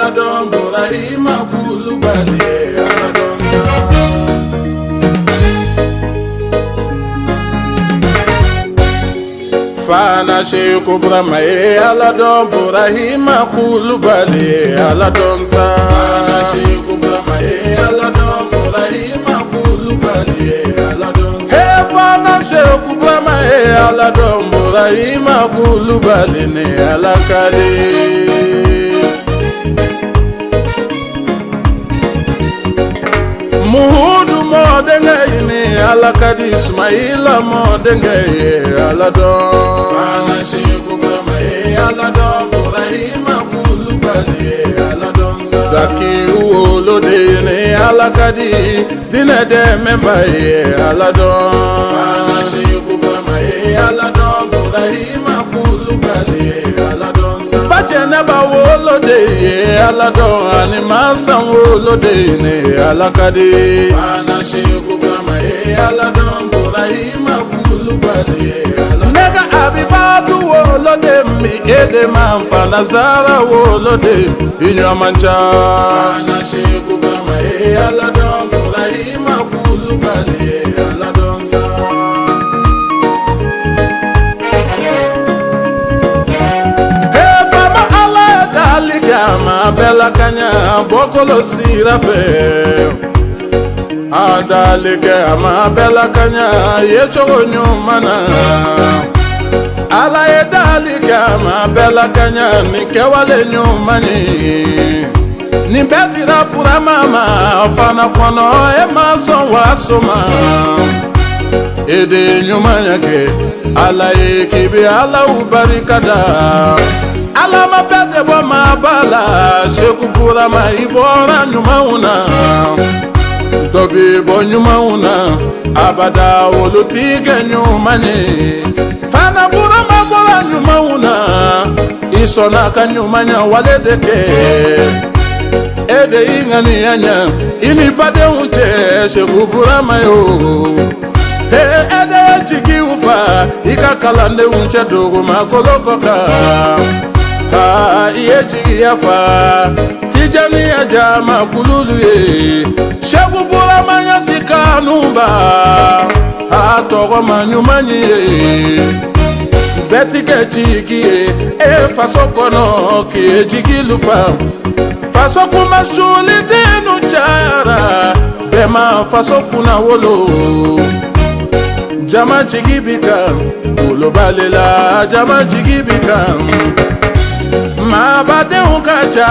Aladon Burahima Kulubali Aladon Fana Sheikh Brahma Aladon Burahima Kulubali Aladon Fana Sheikh Brahma Aladon Burahima Kulubali Aladon Fana Sheikh Brahma Aladon Burahima Kulubali Alakali Muhudu modenge ini alakadi Ismaila modenge Aladon Fana Sheikh Brahma Aladon Burahima Kulubali Aladon Zaki uolode ini alakadi Dine de memba Aladon Fana Sheikh Brahma Aladon Burahima Kulubali Aladon Bajeneba wolode Aladon Animasan wolode ne alakadi Fana Sheikh Brahma Aladon Burahima Kulubali Aladon Nega Abibatu wolode mi Edeman Fana Zara wolode Inyo mancha Fana Sheikh Brahma Aladon Burahima Kulubali Aladon Ma bella kanya bokolo sirafe adalike ma bella kanya yecho nyumana ala edalike ma bella kanya nikewale nyumani ni bedira pura mama fana kono e mason wasoma ede nyumanya ke ala ekibi ala ubarikada Alama bede bo ma bala Sheikh Brahma ibora nyumauna Dobi bo nyumauna Abada wolutige nyumanye Fana Brahma bora nyumauna Isona ka nyumanya waledeke Ede ingani anya Ini bade unche Sheikh Brahma yo Ede chiki ufa Ika kalande unche dogo makolokoka Iyeji yafa Tijani ya jama kululu ye Sheikh Brahma yasika numba Atoro manyumanyi ye Betike chiki ye faso kono ki jiki lufa Faso kuma shuli denu chara Bema faso kuna wolo Jama jigibika Ulo balela Jama jigibika Ma bade unkacha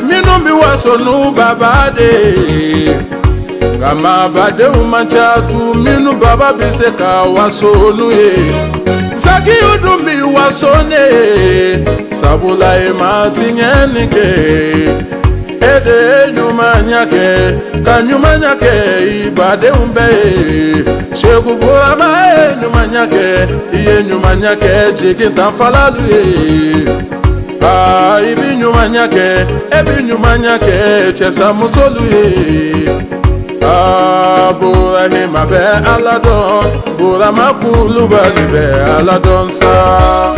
minumbi wasonu babade Gama bade umachatu minu baba biseka wasonu ye Saki udumbi wasone Sabula matinyenike Ede nyumanyake Kanyumanyake ibade umbe Sheikh Brahma nyumanyake Iye nyumanyake jigita falalu ye Ibi nyumanyake, ebi nyumanyake, chesa musolu ye Burahima be Aladon, Burahima Kulubali be Aladon sa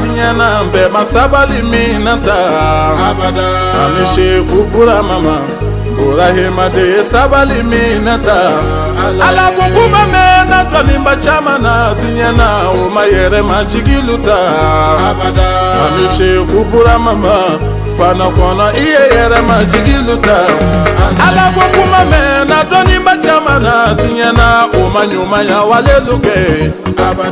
Tinyana mbe masabali minata abada Ami Sheikh Brahma Burahima de sabali minata ala kukuma mena Tanimba chamana tinyana umayere majigiluta abada Ami Sheikh Brahma Fana kona iye yere majigiluta ala kukuma mena Tanimba chamana tinyana umanyuma ya waleluke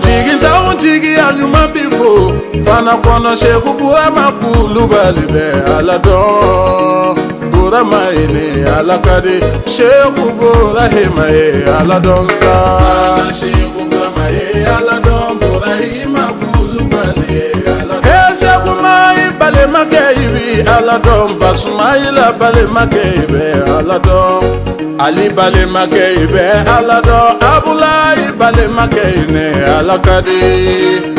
Jiginta unjigi anyuma bifo Fana kono Sheikh Brahma Kulubali be Aladon Brahma ini alakadi Sheikh Brahima Aladon sa Sheikh Brahma Aladon Burahima Kulubali Aladon Sheikh Mai bale makeibi Aladon Basmaila bale makeibe Aladon Ali bale makeibe Aladon Abulai bale makeine alakadi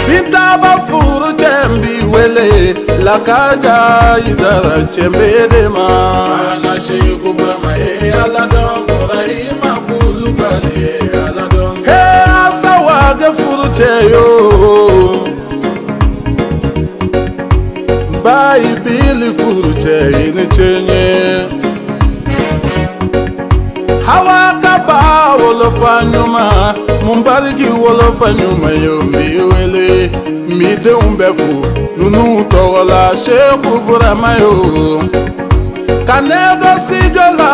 Binta baba furu tembi wele lakaja idara chembe de ma ana Sheikh Ibrahima aladon Ibrahima Kulubali aladon he asawa ge furu teyo bai bili furu te ni chenye hawa kaba wolo fanyuma mumbarigi wolo fanyuma yo miwele mide umbefu nunu tola Sheikh Ibrahima yo kanedo sijola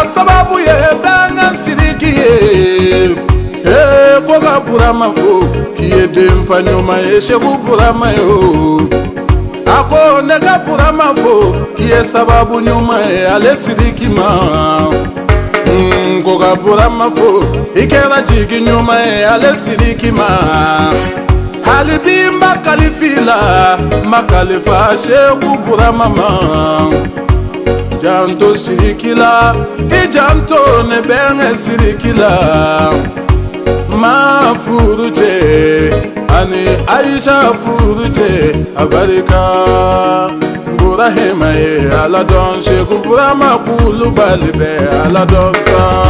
asababu ye banga sirikiye koga Ibrahima fo kiye dem fanyuma ye Sheikh Ibrahima yo ako nega Ibrahima fo kiye sababu nyuma ye ale sirikima koga Ibrahima fo ikera jigi nyuma ale sirikima halibi makalifila makalifa Sheikh Ibrahima janto sirikila ijanto ne benge sirikila ma furute ani Aisha furute abarika Ibrahima aladon Sheikh Ibrahima Kulubali be aladon sa